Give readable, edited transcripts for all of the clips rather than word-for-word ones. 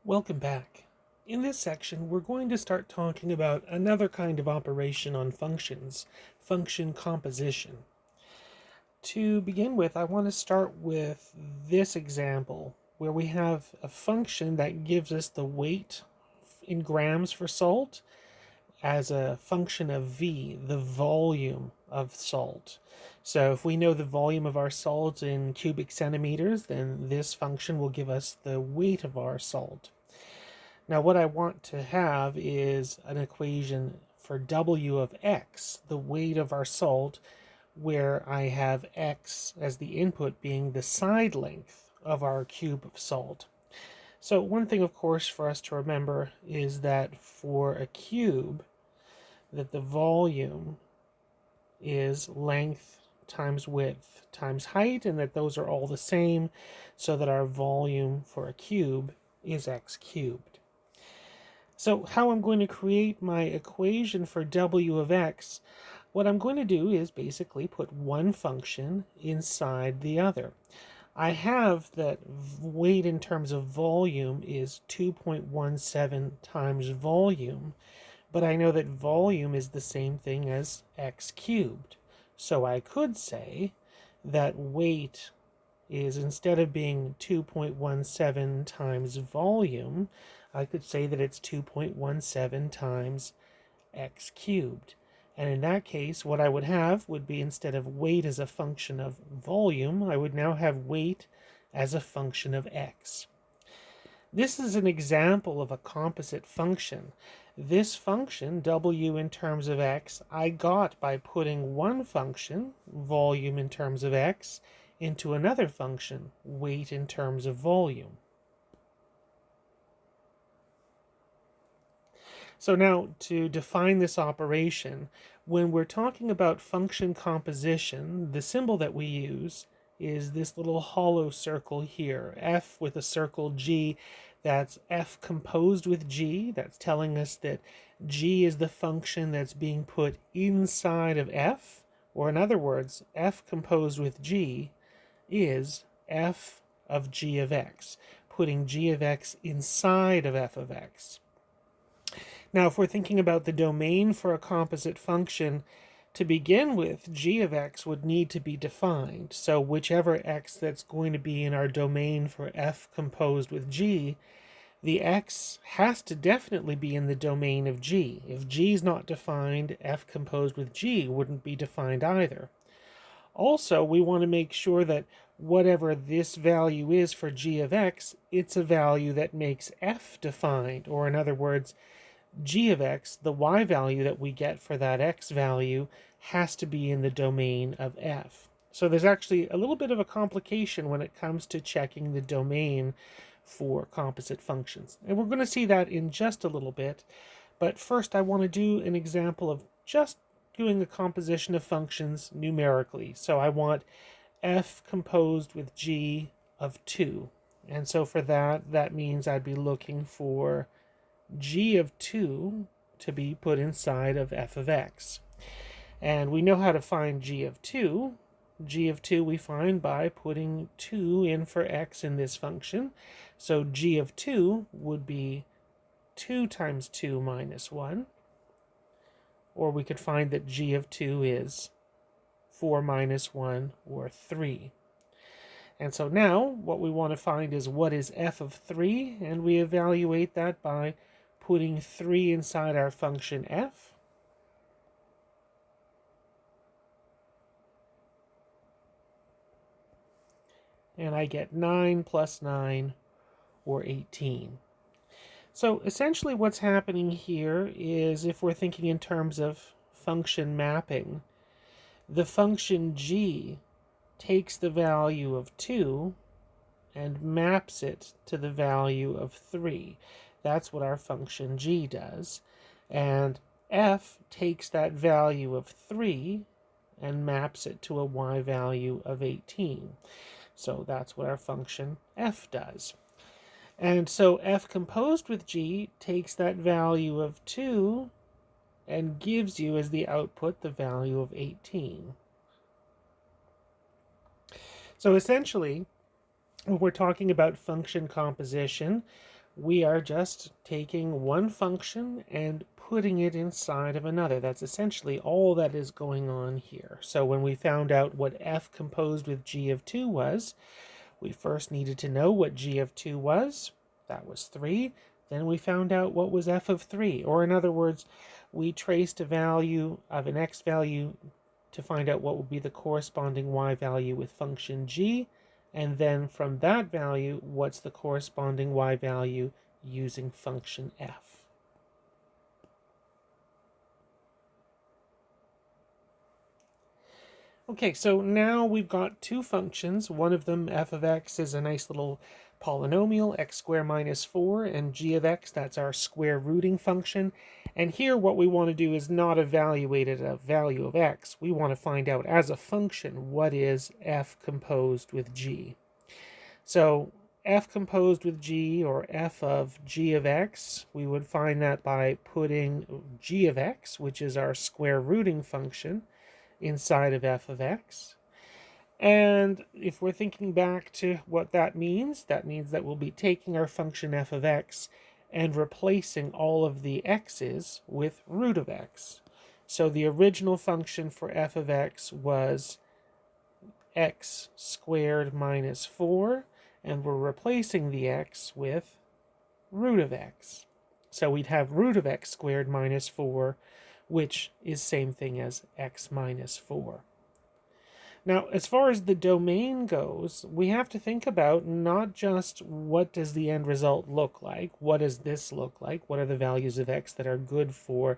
Welcome back. In this section, we're going to start talking about another kind of operation on functions, function composition. To begin with, I want to start with this example where we have a function that gives us the weight in grams for salt as a function of V, the volume of salt. So if we know the volume of our salt in cubic centimeters, then this function will give us the weight of our salt. Now what I want to have is an equation for W of X, the weight of our salt, where I have X as the input being the side length of our cube of salt. So one thing, of course, for us to remember is that for a cube, that the volume is length times width times height, and that those are all the same, so that our volume for a cube is x cubed. So how I'm going to create my equation for W of X, what I'm going to do is basically put one function inside the other. I have that weight in terms of volume is 2.17 times volume, but I know that volume is the same thing as x cubed. So I could say that weight is, instead of being 2.17 times volume, I could say that it's 2.17 times x cubed. And in that case, what I would have would be, instead of weight as a function of volume, I would now have weight as a function of x. This is an example of a composite function. This function, w in terms of x, I got by putting one function, volume in terms of x, into another function, weight in terms of volume. So now, to define this operation, when we're talking about function composition, the symbol that we use is this little hollow circle here, f with a circle g. That's f composed with g. That's telling us that g is the function that's being put inside of f, or in other words, f composed with g is f of g of x, putting g of x inside of f of x. Now, if we're thinking about the domain for a composite function, to begin with, g of x would need to be defined. So whichever x that's going to be in our domain for f composed with g, the x has to definitely be in the domain of g. If g is not defined, f composed with g wouldn't be defined either. Also, we want to make sure that whatever this value is for g of x, it's a value that makes f defined, or in other words, g of x, the y value that we get for that x value, has to be in the domain of f. So there's actually a little bit of a complication when it comes to checking the domain for composite functions. And we're going to see that in just a little bit. But first I want to do an example of just doing a composition of functions numerically. So I want f composed with g of 2. And so for that, that means I'd be looking for g of 2 to be put inside of f of x. And we know how to find g of 2. G of 2 we find by putting 2 in for x in this function. So g of 2 would be 2 times 2 minus 1. Or we could find that g of 2 is 4 minus 1, or 3. And so now what we want to find is what is f of 3, and we evaluate that by putting 3 inside our function f. And I get 9 plus 9, or 18. So essentially what's happening here is, if we're thinking in terms of function mapping, the function g takes the value of 2 and maps it to the value of 3. That's what our function g does. And f takes that value of 3 and maps it to a y value of 18. So that's what our function f does. And so f composed with g takes that value of 2 and gives you as the output the value of 18. So essentially, when we're talking about function composition, we are just taking one function and putting it inside of another. That's essentially all that is going on here. So when we found out what f composed with g of 2 was, we first needed to know what g of 2 was. That was 3. Then we found out what was f of 3. Or in other words, we traced a value of an x value to find out what would be the corresponding y value with function g. And then from that value, what's the corresponding y value using function f. Okay, so now we've got two functions. One of them, f of x, is a nice little polynomial, x squared minus 4, and g of x, that's our square rooting function. And here what we want to do is not evaluate it a value of x. We want to find out as a function what is f composed with g. So f composed with g, or f of g of x, we would find that by putting g of x, which is our square rooting function, inside of f of x. And if we're thinking back to what that means that we'll be taking our function f of x and replacing all of the x's with root of x. So the original function for f of x was x squared minus 4, and we're replacing the x with root of x. So we'd have root of x squared minus 4, which is same thing as x minus 4. Now, as far as the domain goes, we have to think about not just what does the end result look like, what does this look like, what are the values of x that are good for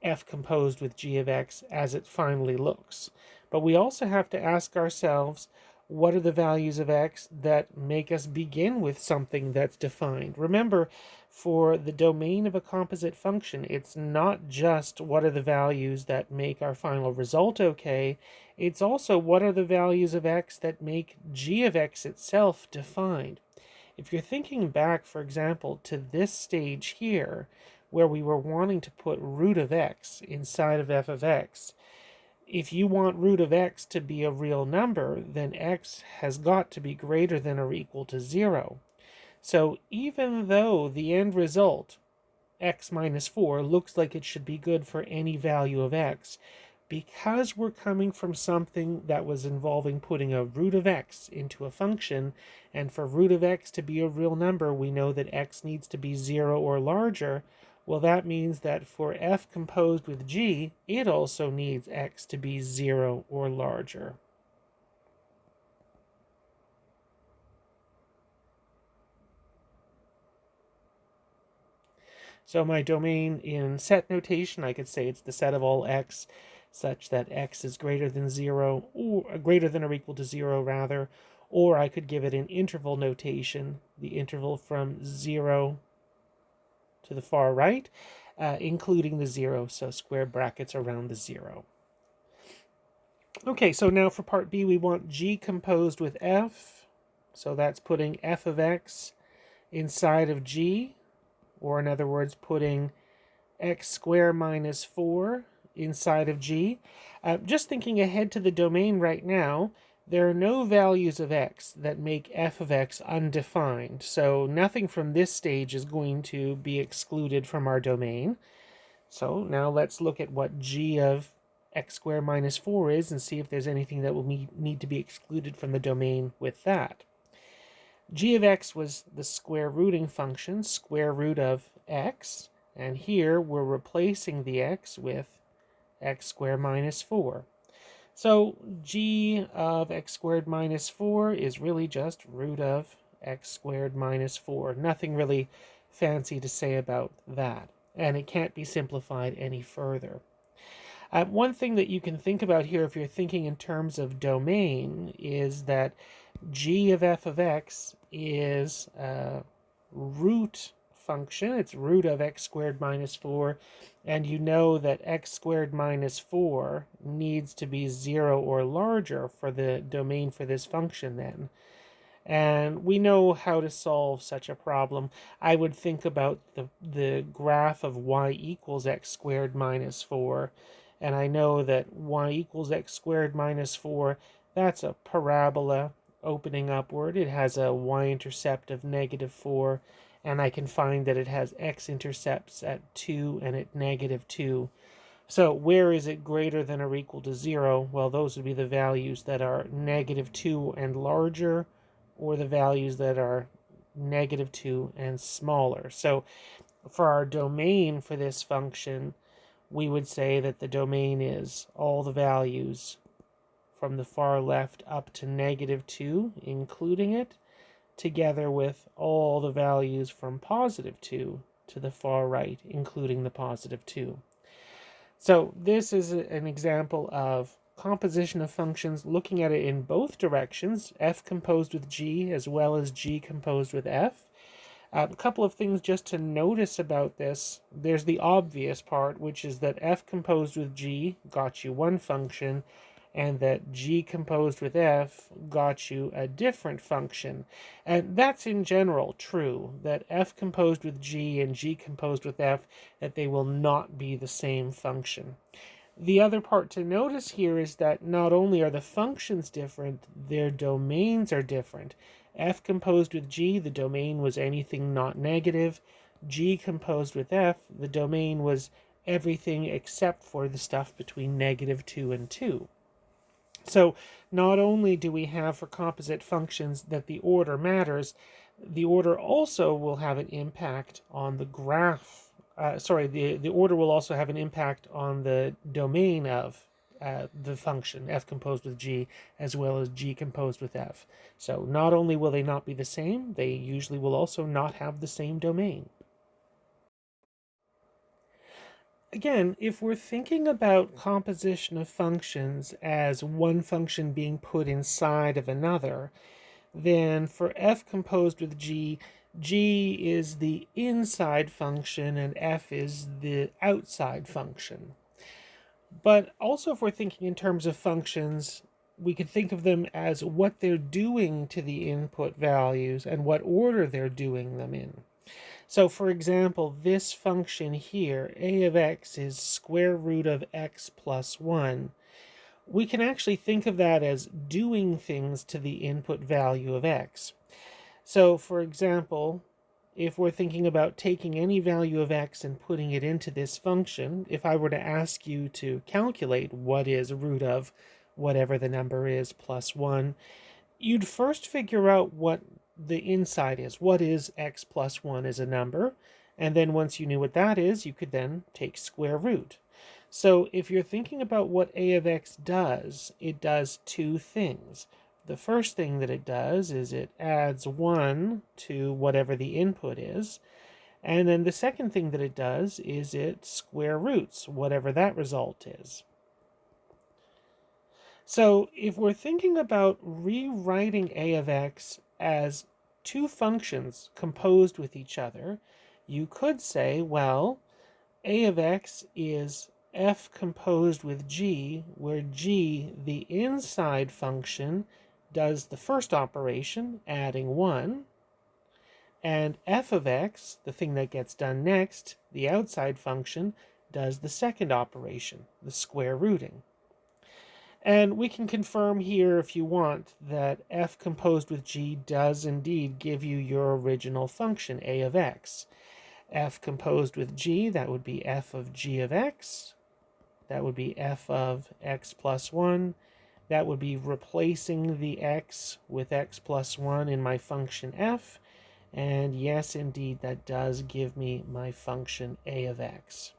f composed with g of x as it finally looks. But we also have to ask ourselves, what are the values of x that make us begin with something that's defined? Remember, for the domain of a composite function, it's not just what are the values that make our final result okay, it's also what are the values of x that make g of x itself defined. If you're thinking back, for example, to this stage here, where we were wanting to put root of x inside of f of x, if you want root of x to be a real number, then x has got to be greater than or equal to 0. So even though the end result, x minus 4, looks like it should be good for any value of x, because we're coming from something that was involving putting a root of x into a function, and for root of x to be a real number, we know that x needs to be 0 or larger. Well, that means that for f composed with g, it also needs x to be 0 or larger. So my domain in set notation, I could say it's the set of all x such that x is greater than 0, or greater than or equal to 0 rather, or I could give it an interval notation, the interval from 0 to the far right, including the 0, so square brackets around the 0. Okay, so now for part B, we want g composed with f, so that's putting f of x inside of g, or in other words, putting x squared minus 4 inside of g. Just thinking ahead to the domain right now, there are no values of x that make f of x undefined, so nothing from this stage is going to be excluded from our domain. So now let's look at what g of x squared minus 4 is and see if there's anything that will need to be excluded from the domain with that. G of x was the square rooting function, square root of x, and here we're replacing the x with x squared minus 4. So g of x squared minus 4 is really just root of x squared minus 4. Nothing really fancy to say about that, and it can't be simplified any further. One thing that you can think about here if you're thinking in terms of domain is that g of f of x is a root function. It's root of x squared minus 4, and you know that x squared minus 4 needs to be 0 or larger for the domain for this function then. And we know how to solve such a problem. I would think about the graph of y equals x squared minus 4, and I know that y equals x squared minus 4, that's a parabola opening upward. It has a y-intercept of negative 4, and I can find that it has x-intercepts at 2 and at -2. So where is it greater than or equal to 0? Well, those would be the values that are -2 and larger, or the values that are -2 and smaller. So for our domain for this function, we would say that the domain is all the values from the far left up to -2, including it, together with all the values from +2 to the far right, including the +2. So this is an example of composition of functions, looking at it in both directions, f composed with g as well as g composed with f. A couple of things just to notice about this. There's the obvious part, which is that f composed with g got you one function, and that g composed with f got you a different function. And that's in general true, that f composed with g and g composed with f, that they will not be the same function. The other part to notice here is that not only are the functions different, their domains are different. F composed with g, the domain was anything not negative. G composed with f, the domain was everything except for the stuff between -2 and 2. So not only do we have for composite functions that the order matters, the order also will have an impact on the graph. The order will also have an impact on the domain of the function f composed with g as well as g composed with f. So not only will they not be the same, they usually will also not have the same domain. Again, if we're thinking about composition of functions as one function being put inside of another, then for f composed with g, g is the inside function and f is the outside function. But also, if we're thinking in terms of functions, we could think of them as what they're doing to the input values and what order they're doing them in. So for example, this function here, a of x is square root of x plus 1. We can actually think of that as doing things to the input value of x. So for example, if we're thinking about taking any value of x and putting it into this function, if I were to ask you to calculate what is root of whatever the number is plus 1, you'd first figure out what the inside is. What is x plus 1 as a number? And then once you knew what that is, you could then take square root. So if you're thinking about what a of x does, it does two things. The first thing that it does is it adds 1 to whatever the input is. And then the second thing that it does is it square roots whatever that result is. So if we're thinking about rewriting a of x as two functions composed with each other, you could say, well, a of x is f composed with g, where g, the inside function, does the first operation, adding 1, and f of x, the thing that gets done next, the outside function, does the second operation, the square rooting. And we can confirm here, if you want, that f composed with g does indeed give you your original function, a of x. F composed with g, that would be f of g of x. That would be f of x plus 1. That would be replacing the x with x plus 1 in my function f. And yes, indeed, that does give me my function a of x.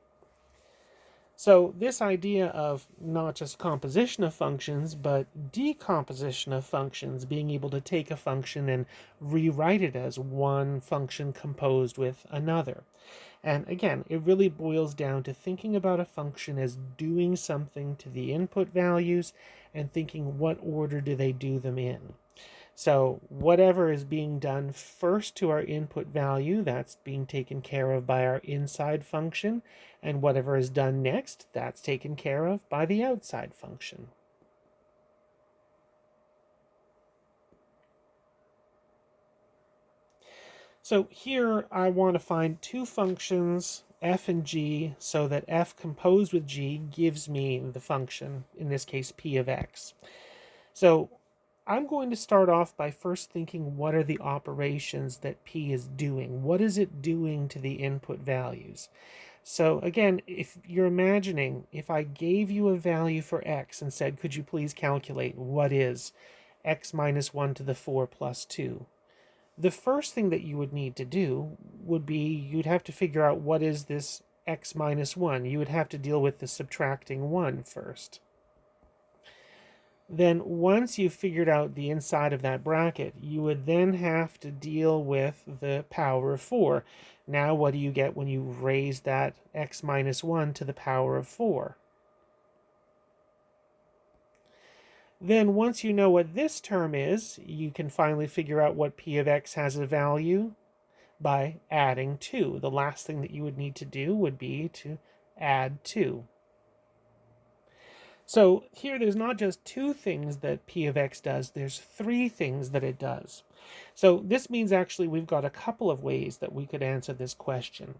So this idea of not just composition of functions, but decomposition of functions, being able to take a function and rewrite it as one function composed with another. And again, it really boils down to thinking about a function as doing something to the input values and thinking what order do they do them in. So whatever is being done first to our input value, that's being taken care of by our inside function, and whatever is done next, that's taken care of by the outside function. So here I want to find two functions, f and g, so that f composed with g gives me the function, in this case p of x. So I'm going to start off by first thinking, what are the operations that P is doing? What is it doing to the input values? So again, if you're imagining, if I gave you a value for x and said, could you please calculate what is x minus 1 to the 4 plus 2? The first thing that you would need to do would be, you'd have to figure out what is this x minus 1. You would have to deal with the subtracting 1 first. Then once you've figured out the inside of that bracket, you would then have to deal with the power of 4. Now what do you get when you raise that x minus 1 to the power of 4? Then once you know what this term is, you can finally figure out what p of x has a value by adding 2. The last thing that you would need to do would be to add 2. So here there's not just 2 things that p of x does, there's 3 things that it does. So this means actually we've got a couple of ways that we could answer this question.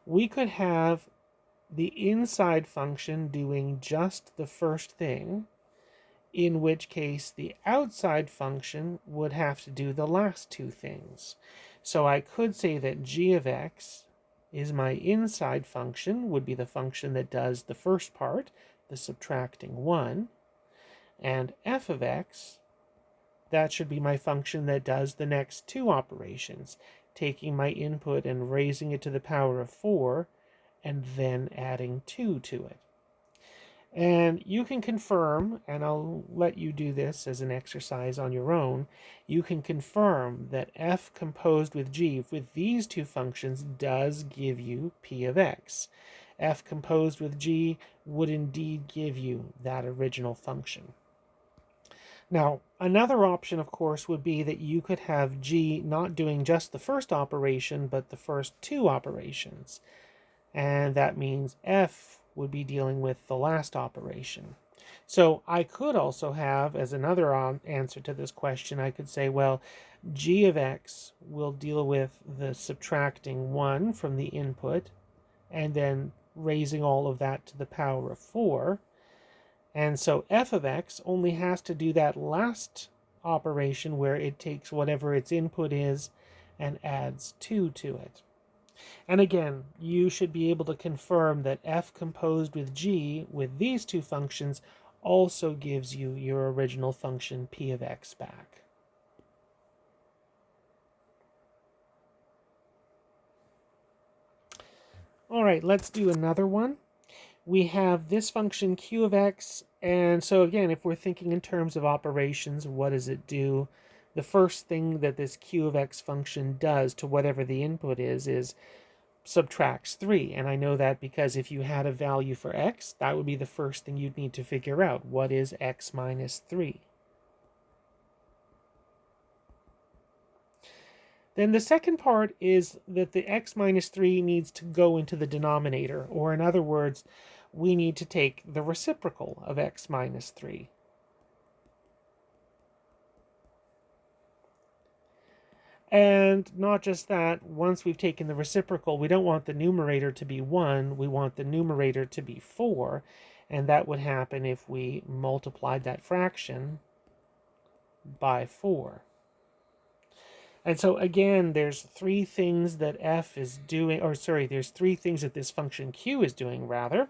We could have the inside function doing just the first thing, in which case the outside function would have to do the last 2 things. So I could say that g of x is my inside function, would be the function that does the first part, the subtracting 1, and f of x, that should be my function that does the next 2 operations, taking my input and raising it to the power of 4, and then adding 2 to it. And you can confirm, and I'll let you do this as an exercise on your own, you can confirm that f composed with g with these 2 functions does give you p of x. F composed with g would indeed give you that original function. Now, another option, of course, would be that you could have g not doing just the first operation, but the first 2 operations. And that means f would be dealing with the last operation. So I could also have, as another answer to this question, I could say, well, g of x will deal with the subtracting 1 from the input, and then raising all of that to the power of 4. And so f of x only has to do that last operation where it takes whatever its input is and adds 2 to it. And again, you should be able to confirm that f composed with g with these 2 functions also gives you your original function p of x back. All right, let's do another one. We have this function q of x, and so again, if we're thinking in terms of operations, what does it do? The first thing that this q of x function does to whatever the input is subtracts 3. And I know that because if you had a value for x, that would be the first thing you'd need to figure out. What is x minus 3? Then the second part is that the x minus 3 needs to go into the denominator, or in other words, we need to take the reciprocal of x minus 3. And not just that, once we've taken the reciprocal, we don't want the numerator to be 1, we want the numerator to be 4, and that would happen if we multiplied that fraction by 4. And so again, there's 3 things that f is doing, or sorry, there's 3 things that this function q is doing, rather.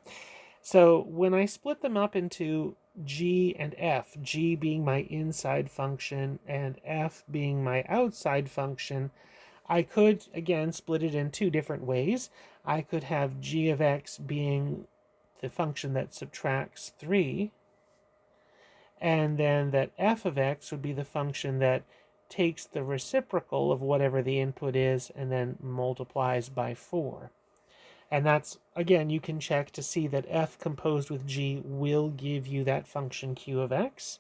So when I split them up into g and f, g being my inside function and f being my outside function, I could, again, split it in 2 different ways. I could have g of x being the function that subtracts 3, and then that f of x would be the function that takes the reciprocal of whatever the input is and then multiplies by 4. And that's, again, you can check to see that f composed with g will give you that function q of x.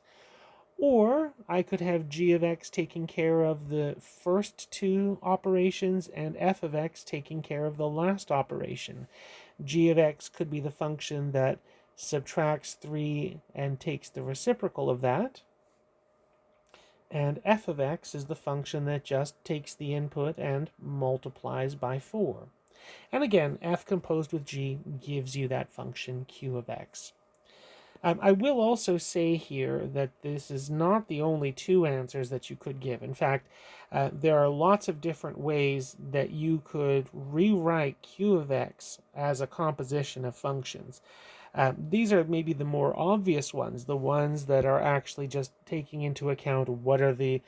Or I could have g of x taking care of the first 2 operations and f of x taking care of the last operation. G of x could be the function that subtracts 3 and takes the reciprocal of that. And f of x is the function that just takes the input and multiplies by 4. And again, f composed with g gives you that function q of x. I will also say here that this is not the only two answers that you could give. In fact, there are lots of different ways that you could rewrite q of x as a composition of functions. These are maybe the more obvious ones, the ones that are actually just taking into account what are the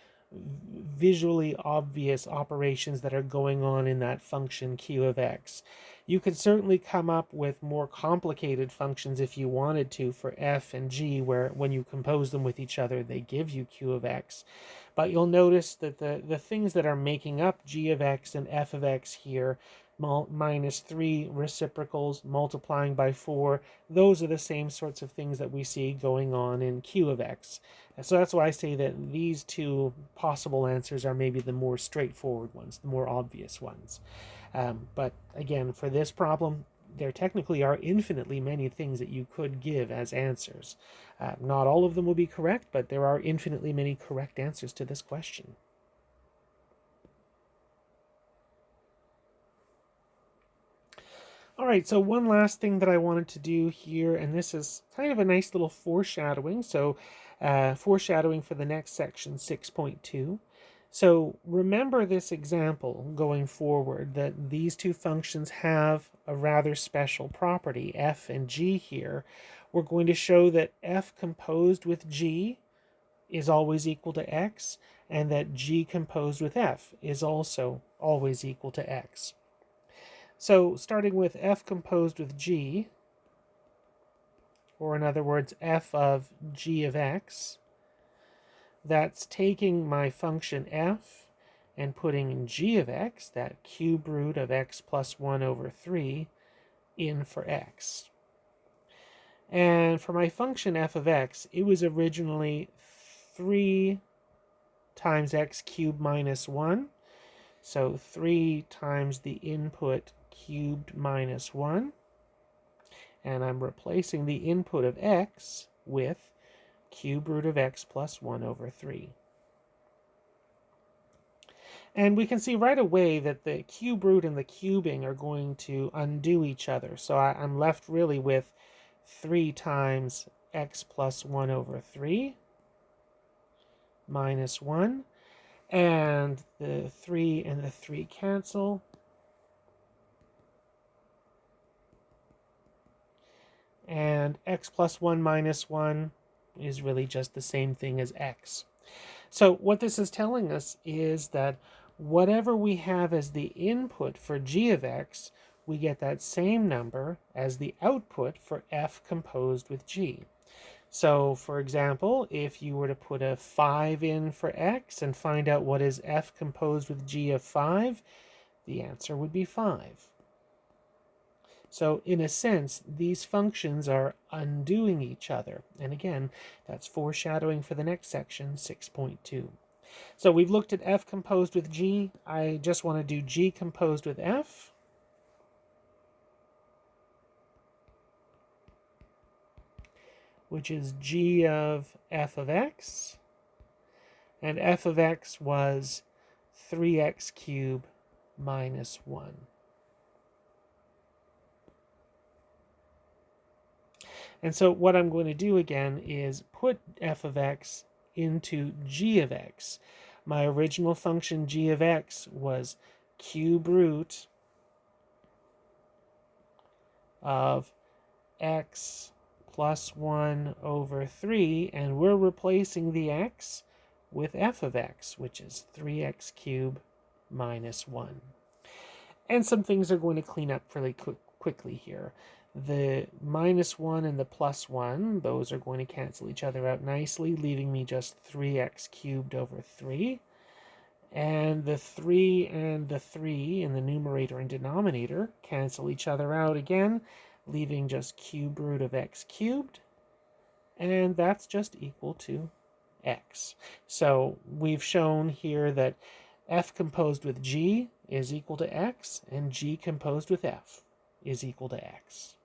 visually obvious operations that are going on in that function q of x. You could certainly come up with more complicated functions if you wanted to for f and g, where when you compose them with each other, they give you q of x. But you'll notice that the things that are making up g of x and f of x here, minus 3 reciprocals multiplying by 4, those are the same sorts of things that we see going on in q of x. So that's why I say that these two possible answers are maybe the more straightforward ones, the more obvious ones. But again, for this problem, there technically are infinitely many things that you could give as answers. Not all of them will be correct, but there are infinitely many correct answers to this question. All right, so one last thing that I wanted to do here, and this is kind of a nice little foreshadowing. So foreshadowing for the next section, 6.2. So remember this example going forward, that these two functions have a rather special property, f and g here. We're going to show that f composed with g is always equal to x, and that g composed with f is also always equal to x. So starting with f composed with g, or in other words, f of g of x, that's taking my function f and putting g of x, that cube root of x plus 1 over 3, in for x. And for my function f of x, it was originally 3 times x cubed minus 1. So 3 times the input cubed minus 1. And I'm replacing the input of x with cube root of x plus 1 over 3. And we can see right away that the cube root and the cubing are going to undo each other. So I'm left really with 3 times x plus 1 over 3 minus 1. And the 3 and the 3 cancel. And x plus 1 minus 1 is really just the same thing as x. So what this is telling us is that whatever we have as the input for g of x, we get that same number as the output for f composed with g. So, for example, if you were to put a 5 in for x and find out what is f composed with g of 5, the answer would be 5. So in a sense, these functions are undoing each other. And again, that's foreshadowing for the next section, 6.2. So we've looked at f composed with g. I just want to do g composed with f. Which is g of f of x. And f of x was 3x cubed minus 1. And so what I'm going to do again is put f of x into g of x. My original function g of x was cube root of x plus 1 over 3, and we're replacing the x with f of x, which is 3x cubed minus 1. And some things are going to clean up fairly quickly here. The minus 1 and the plus 1, those are going to cancel each other out nicely, leaving me just 3x cubed over 3. And the 3 and the 3 in the numerator and denominator cancel each other out again, leaving just cube root of x cubed. And that's just equal to x. So we've shown here that f composed with g is equal to x, and g composed with f is equal to x.